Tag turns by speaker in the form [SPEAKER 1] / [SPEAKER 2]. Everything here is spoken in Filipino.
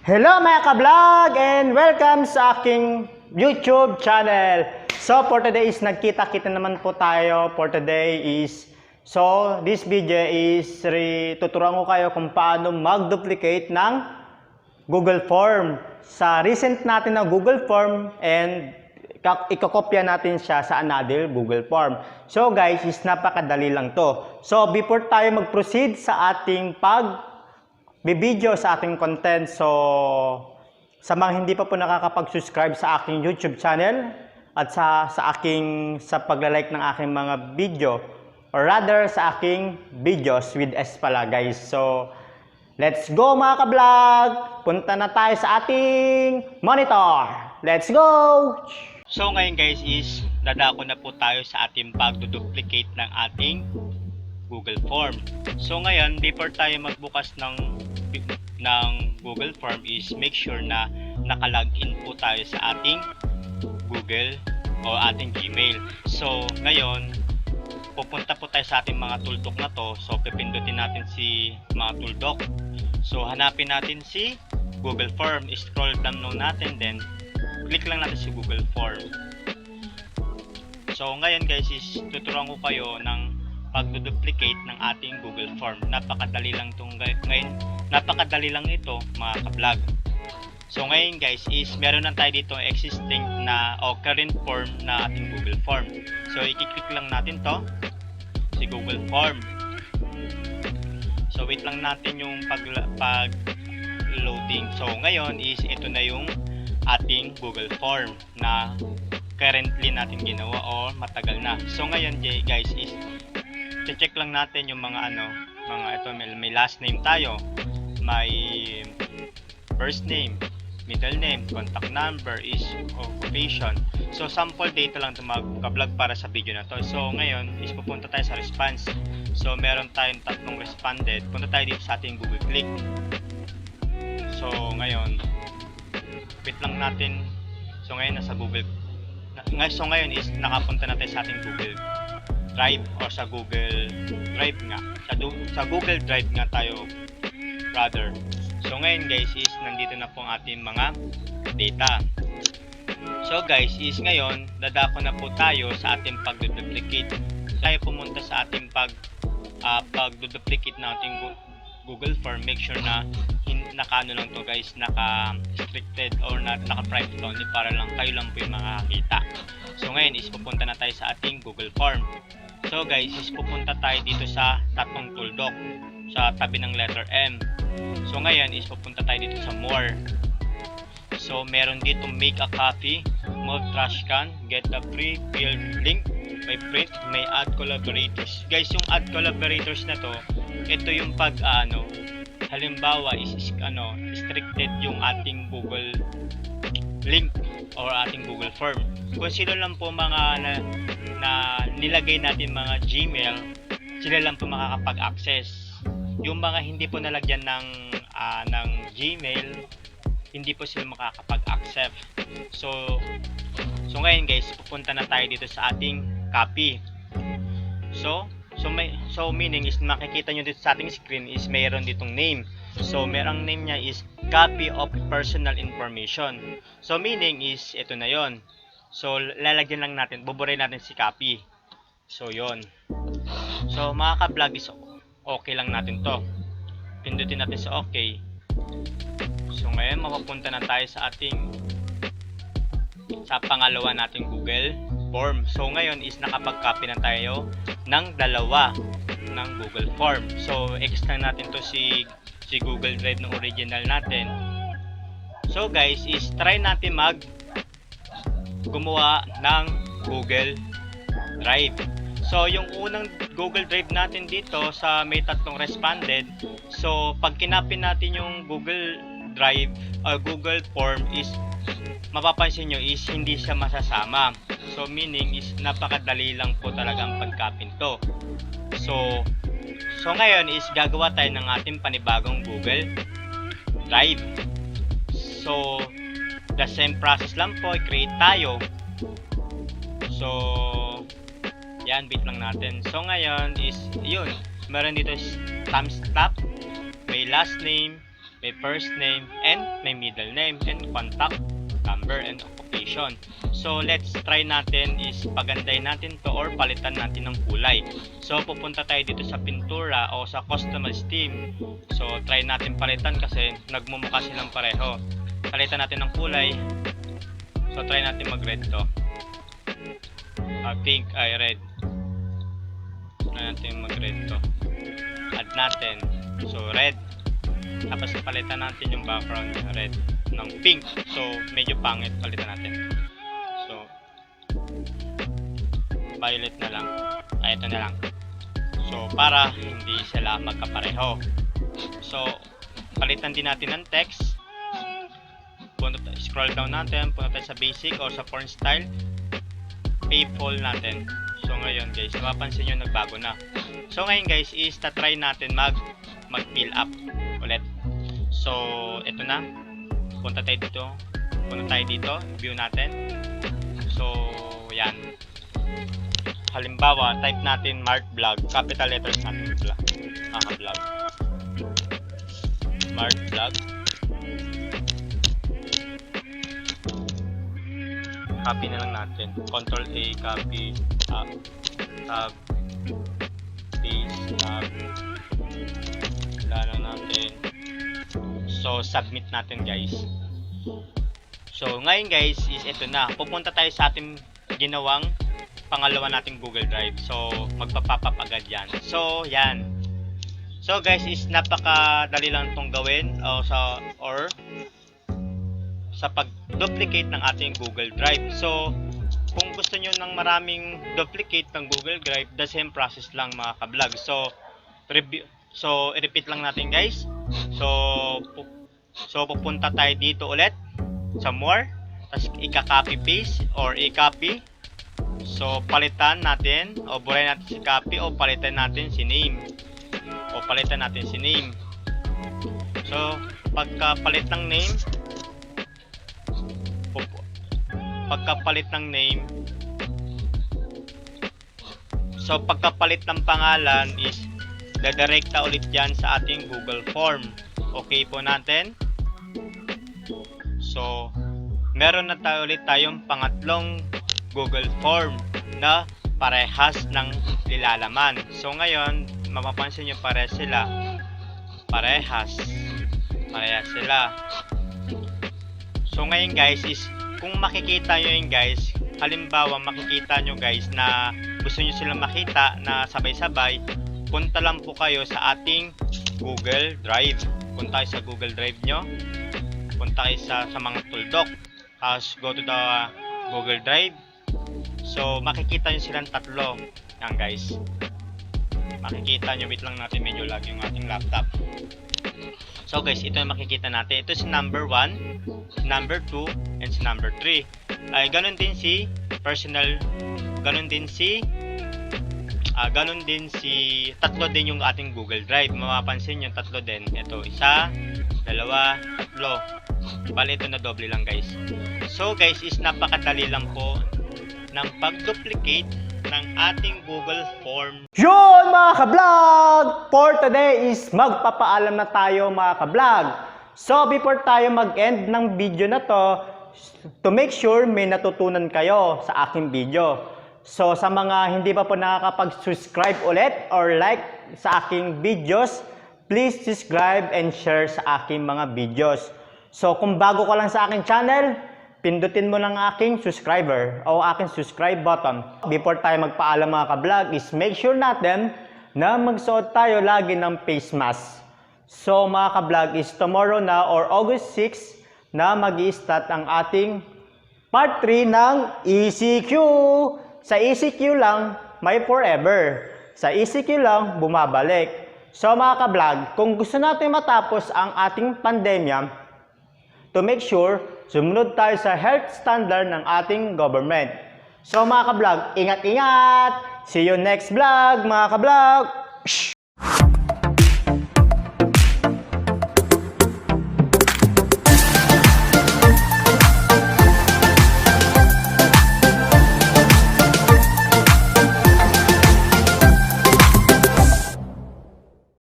[SPEAKER 1] Hello mga ka-vlog and welcome sa aking YouTube channel. So for today is nagkita-kita naman po tayo. For today is this video is tuturuan ko kayo kung paano mag-duplicate ng Google Form sa recent natin na Google Form and ikakopya natin siya sa another Google Form. So guys, is napakadali lang to. So before tayo mag-proceed sa ating video sa ating content, so sa mga hindi pa po nakakapag-subscribe sa aking YouTube channel at sa pagla-like ng aking mga video, or rather sa aking videos with S pala guys. So let's go mga ka-vlog! Punta na tayo sa ating monitor. Let's go! So ngayon guys is dadako na po tayo sa ating pag-duplicate ng ating Google Form. So ngayon, before tayo magbukas ng Google Form is make sure na naka-login po tayo sa ating Google o ating Gmail. So ngayon, pupunta po tayo sa ating mga tuldok na to. So pipindutin natin si mga tuldok. So hanapin natin si Google Form. Scroll down natin, then click lang natin si Google Form. So ngayon guys is tuturuan ko kayo ng pag-duplicate ng ating Google Form. Napakadali lang ito mga ka-vlog. So ngayon guys is meron na tayo dito existing na o current form na ating Google Form. So i-click lang natin to si Google Form. So wait lang natin yung pag-loading. So ngayon is ito na yung ating Google Form na currently natin ginawa o matagal na. So ngayon guys is check lang natin yung mga ito, may last name tayo, may first name, middle name, contact number, is occupation. So sample data lang ito mag-vlog para sa video na to. So ngayon is pupunta tayo sa response. So meron tayong tatlong responded. Punta tayo dito sa ating Google Click. So ngayon wait lang natin. So ngayon nasa Google. So ngayon is nakapunta na tayo sa ating Google Drive o sa Google Drive nga. Sa Google Drive nga tayo, brother. So ngayon guys is nandito na po ang ating mga data. So guys is ngayon dadako na po tayo sa ating pag-duplicate. Tayo pumunta sa ating pag-duplicate na ating Google Form. Make sure na naka-ano lang to guys, naka-restricted or naka-private only para lang kayo lang po yung makakita. So ngayon is pupunta na tayo sa ating Google Form. So guys is pupunta tayo dito sa tatlong tuldok sa tabi ng letter M. So ngayon is pupunta tayo dito sa more. So meron dito make a copy, move trash can, get a free field link, may print, may add collaborators. Guys, yung add collaborators na to, ito yung halimbawa is restricted yung ating Google link or ating Google Form. Kung sino lang po mga na nilagay natin mga Gmail, sila lang po makakapag-access. Yung mga hindi po nalagyan ng Gmail, hindi po sila makakapag-access. So ngayon guys, pupunta na tayo dito sa ating copy. So meaning is makikita nyo dito sa ating screen is mayroon ditong name. So merang name niya is copy of personal information. So meaning is ito na yon. So lalagyan lang natin, buburay natin si copy. So yon. So mga ka-vlog is okay lang natin to. Pindutin natin sa okay. So ngayon mapupunta na tayo sa pangalawa nating Google Form. So ngayon is nakapag-copy na tayo ng dalawa ng Google Form. So extend natin to si Google Drive ng original natin. So guys is try natin gumawa ng Google Drive. So yung unang Google Drive natin dito sa may tatlong responded. So pag kinapin natin yung Google Drive o Google Form is mapapansin nyo is hindi siya masasama. So meaning is napakadali lang po talaga ang pag-copy to. So ngayon is gagawa tayo ng ating panibagong Google Drive. So the same process lang po, i-create tayo. So yan, wait lang natin. So ngayon is yun, meron dito is timestamp, may last name, may first name, and may middle name, and contact number and occupation. So let's try natin is pagandahin natin to or palitan natin ng kulay. So pupunta tayo dito sa pintura o sa customize theme. So try natin palitan kasi nagmumukha silang pareho. Palitan natin ng kulay. So try natin mag-red to. Pink ay red. Try natin mag-red to. Add natin. So red. Tapos palitan natin yung background red ng pink. So medyo pangit, palitan natin. So violet na lang. Ito na lang. So para hindi sila magkapareho. So palitan din natin ng text. Scroll down natin, punta tayo sa basic or sa font style. Paypal natin. So ngayon guys, mapapansin nyo nagbago na. So ngayon guys is try natin mag-fill up ulit. So ito na. Punta tayo dito. View natin. So yan. Halimbawa, type natin MARKBLOG. Capital letters natin blog. Blog. MARKBLOG. Copy na lang natin. Control A, copy, tab, paste, tab. Lalo natin. So, submit natin guys. So, ngayon guys, is ito na. Pupunta tayo sa ating ginawang pangalawa nating Google Drive. So, magpapapap agad yan. So, yan. So, guys, is napakadali lang itong gawin sa pag-duplicate ng ating Google Drive. So, kung gusto nyo ng maraming duplicate ng Google Drive, the same process lang mga ka-vlog. So, i-repeat lang natin guys. So, pupunta tayo dito ulit sa more. Tapos, i-copy paste or i-copy. So, palitan natin o burahin natin si copy o palitan natin si name. So, pagkapalit ng name, so pagkapalit ng pangalan is dadirekta ulit yan sa ating Google Form. Okay po natin. So meron na tayo ulit tayong pangatlong Google Form na parehas ng nilalaman. So ngayon mapapansin nyo parehas sila. So ngayon guys is kung makikita nyo yun guys, halimbawa makikita nyo guys na gusto nyo silang makita na sabay-sabay, punta lang po kayo sa ating Google Drive. Punta kayo sa Google Drive nyo, punta kayo sa mga tuldok, go to the Google Drive. So makikita nyo silang tatlo. Yan guys, makikita nyo, wait lang natin, medyo lag yung ating laptop. So guys, ito yung makikita natin. Ito si number 1, number 2, and si number 3. Ay ganun din si personal, ganun din si tatlo din yung ating Google Drive. Mapapansin yung tatlo din. Ito, isa, dalawa, tatlo. Bali ito na doble lang guys. So guys, is napakadali lang po ng pag-duplicate ng ating Google Form.
[SPEAKER 2] Yun mga ka-vlog! For today is magpapaalam na tayo mga ka-vlog. So before tayo mag-end ng video na to make sure may natutunan kayo sa aking video. So sa mga hindi pa po nakakapag-subscribe ulit or like sa aking videos, please subscribe and share sa aking mga videos. So kung bago ka lang sa aking channel, pindutin mo lang aking subscriber o aking subscribe button. Before tayo magpaalam mga ka-vlog is make sure natin na magsuot tayo lagi ng face mask. So mga ka-vlog is tomorrow na or August 6 na mag-i-start ang ating part 3 ng ECQ. Sa ECQ lang, may forever. Sa ECQ lang, bumabalik. So mga ka-vlog, kung gusto natin matapos ang ating pandemya, to make sure, sumunod tayo sa health standard ng ating government. So mga ka-vlog, ingat-ingat! See you next vlog mga ka-vlog!